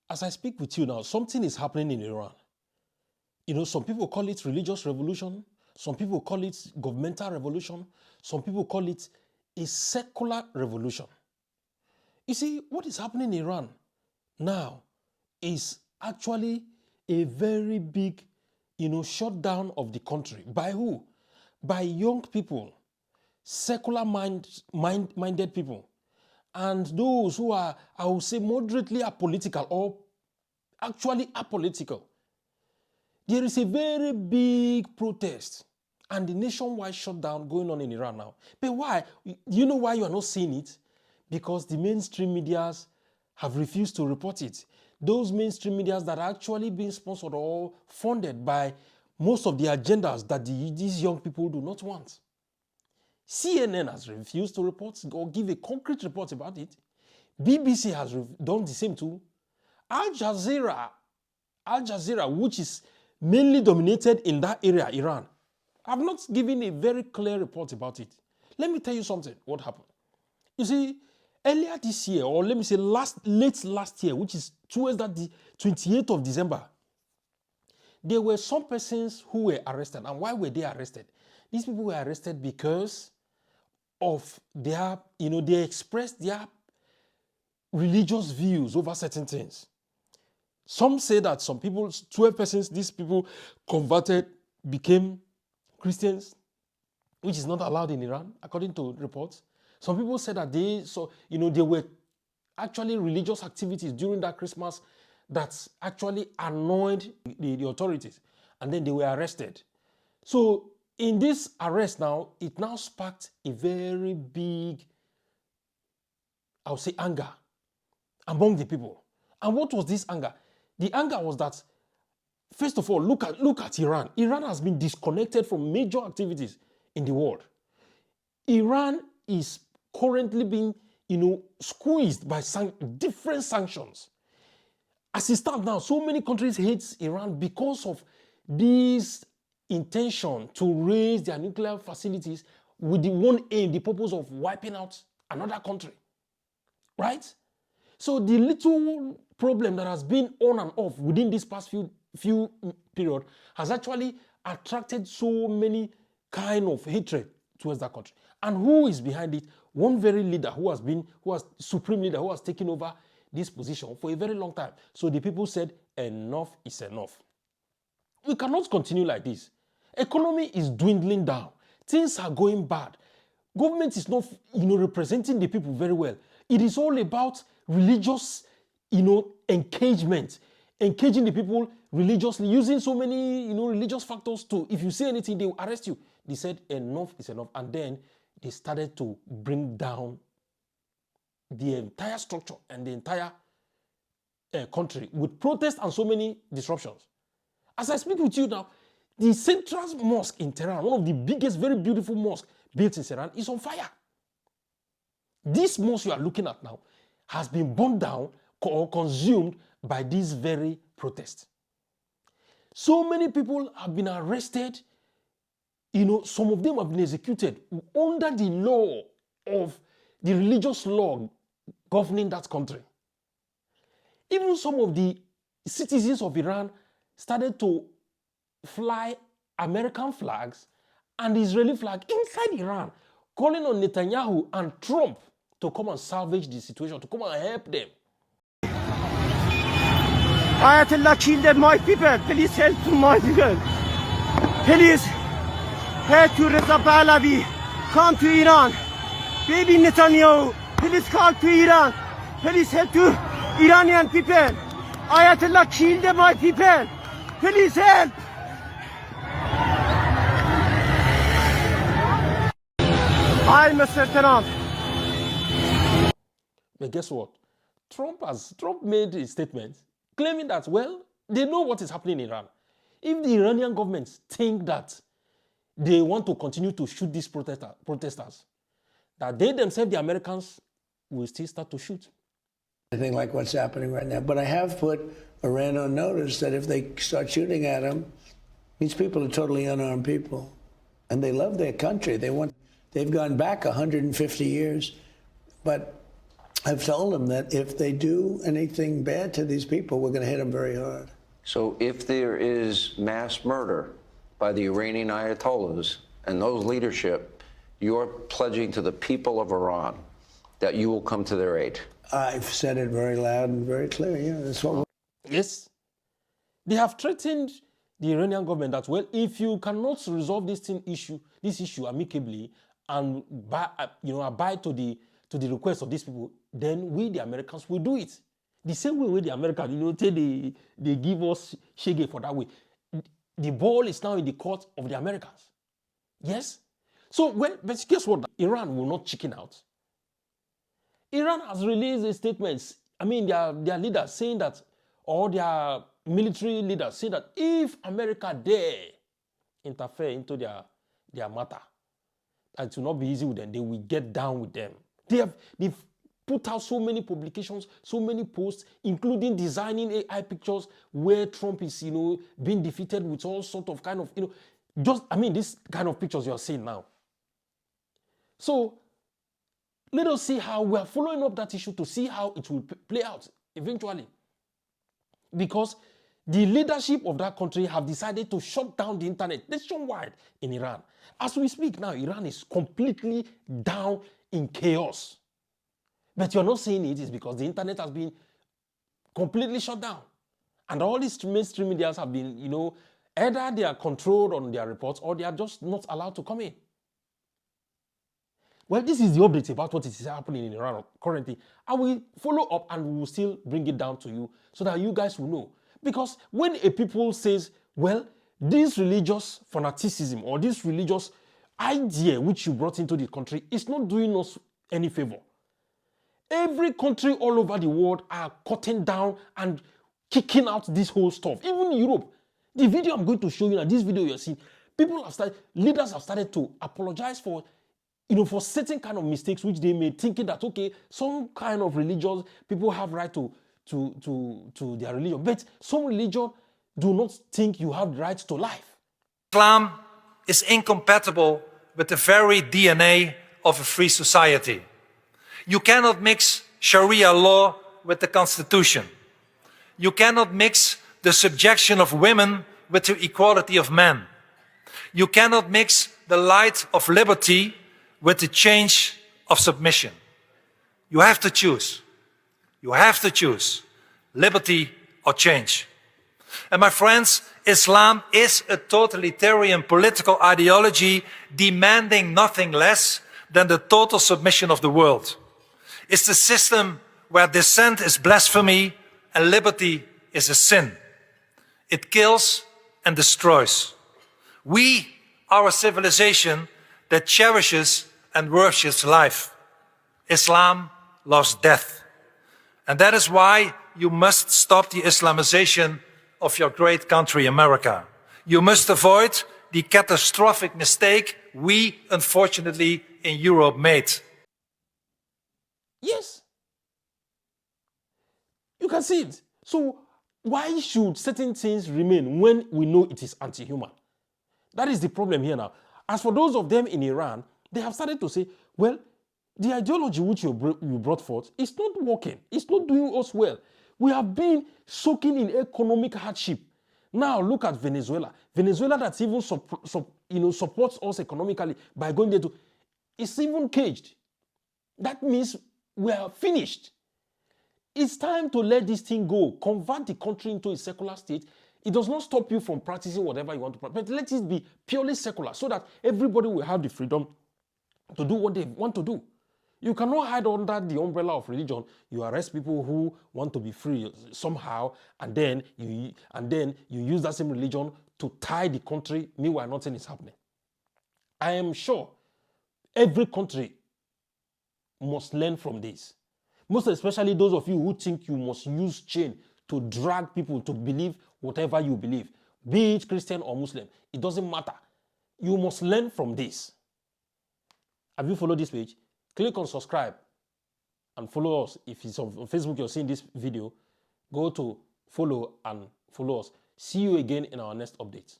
As I speak with you now, something is happening in Iran. You know, some people call it religious revolution. Some people call it governmental revolution. Some people call it a secular revolution. You see, what is happening in Iran now is actually a very big, shutdown of the country. By who? By young people, secular minded people, and those who are, I would say, moderately apolitical or actually apolitical. There is a very big protest and the nationwide shutdown going on in Iran now. But why? Do you know why you are not seeing it? Because the mainstream medias have refused to report it. Those mainstream medias that are actually being sponsored or funded by most of the agendas that these young people do not want. CNN has refused to report or give a concrete report about it. BBC has done the same too. Al Jazeera, which is mainly dominated in that area, Iran, have not given a very clear report about it. Let me tell you something, what happened. You see, earlier this year, or let me say late last year, which is towards that the 28th of December, there were some persons who were arrested. And why were they arrested? These people were arrested because of their, they expressed their religious views over certain things. Some say that some people, 12 persons, these people converted, became Christians, which is not allowed in Iran, according to reports. Some people said that there were actually religious activities during that Christmas that actually annoyed the authorities, and then they were arrested. So in this arrest now, it now sparked a very big, I would say, anger among the people. And what was this anger? The anger was that, first of all, look at Iran. Iran has been disconnected from major activities in the world. Iran is currently being, squeezed by different sanctions. As it stands now, so many countries hate Iran because of this intention to raise their nuclear facilities with the one aim, the purpose of wiping out another country. Right? So the little problem that has been on and off within this past few period has actually attracted so many kind of hatred towards that country. And who is behind it? One very leader who has supreme leader who has taken over this position for a very long time. So the people said, enough is enough. We cannot continue like this. Economy is dwindling down. Things are going bad. Government is not, representing the people very well. It is all about religious, engagement, engaging the people religiously, using so many, religious factors to, if you say anything, they will arrest you. They said enough is enough. And then they started to bring down the entire structure and the entire country with protests and so many disruptions. As I speak with you now, the central mosque in Tehran, one of the biggest, very beautiful mosques built in Tehran, is on fire. This mosque you are looking at now has been burned down or consumed by this very protest. So many people have been arrested. Some of them have been executed under the law of the religious law governing that country. Even some of the citizens of Iran started to fly American flags and Israeli flag inside Iran, calling on Netanyahu and Trump to come and salvage the situation, to come and help them. Ayatollah killed my people. Please help to my people. Please help to Reza Pahlavi. Come to Iran. Baby Netanyahu. Please come to Iran. Please help to Iranian people. Ayatollah killed my people. Please help. Hi, Mr. Trump. But guess what? Trump made a statement claiming that, well, they know what is happening in Iran. If the Iranian government think that they want to continue to shoot these protesters, that they themselves, the Americans, will still start to shoot. Anything like what's happening right now. But I have put Iran on notice that if they start shooting at them, these people are totally unarmed people. And they love their country. They've gone back 150 years. But I've told them that if they do anything bad to these people, we're going to hit them very hard. So if there is mass murder by the Iranian Ayatollahs and those leadership, you're pledging to the people of Iran that you will come to their aid. I've said it very loud and very clear. Yeah, that's what. Yes. They have threatened the Iranian government that, well, if you cannot resolve this issue amicably and abide to the request of these people, then we, the Americans, will do it. The same way with the Americans, they give us shege for that way. The ball is now in the court of the Americans. Yes? So, well, but guess what? Iran will not chicken out. Iran has released a statement. I mean, their leaders saying that, or their military leaders saying that if America dare interfere into their matter, and it will not be easy with them, they will get down with them. They've put out so many publications, so many posts, including designing AI pictures where Trump is, being defeated with all sort of kind of, this kind of pictures you're seeing now. So let us see how we are following up that issue to see how it will play out eventually. Because the leadership of that country have decided to shut down the internet nationwide in Iran. As we speak now, Iran is completely down in chaos. But you're not seeing it is because the internet has been completely shut down. And all these mainstream media have been, either they are controlled on their reports or they are just not allowed to come in. Well, this is the update about what is happening in Iran currently. I will follow up and we will still bring it down to you so that you guys will know. Because when a people says, well, this religious fanaticism or this religious idea which you brought into the country is not doing us any favor. Every country all over the world are cutting down and kicking out this whole stuff. Even Europe. The video I'm going to show you now, this video you're seeing, leaders have started to apologize for certain kind of mistakes which they made, thinking that, okay, some kind of religions, people have right to their religion. But some religion do not think you have the right to life. Islam is incompatible with the very DNA of a free society. You cannot mix Sharia law with the Constitution. You cannot mix the subjection of women with the equality of men. You cannot mix the light of liberty with the change of submission. You have to choose. You have to choose liberty or change. And my friends, Islam is a totalitarian political ideology demanding nothing less than the total submission of the world. It's the system where dissent is blasphemy and liberty is a sin. It kills and destroys. We are a civilization that cherishes and worships life. Islam loves death. And that is why you must stop the Islamization of your great country, America. You must avoid the catastrophic mistake we, unfortunately, in Europe made. Yes. You can see it. So why should certain things remain when we know it is anti-human? That is the problem here now. As for those of them in Iran, they have started to say, well, the ideology which you brought forth is not working. It's not doing us well. We have been soaking in economic hardship. Now look at Venezuela. Venezuela that even supports us economically by going there to, it's even caged. That means we are finished. It's time to let this thing go. Convert the country into a secular state. It does not stop you from practicing whatever you want to practice, but let it be purely secular so that everybody will have the freedom to do what they want to do. You cannot hide under the umbrella of religion. You arrest people who want to be free somehow, and then you use that same religion to tie the country. Meanwhile, nothing is happening. I am sure every country must learn from this. Most especially those of you who think you must use chain to drag people to believe whatever you believe, be it Christian or Muslim. It doesn't matter. You must learn from this. Have you followed this page? Click on subscribe and follow us. If it's on Facebook, you're seeing this video, go to follow and follow us. See you again in our next update.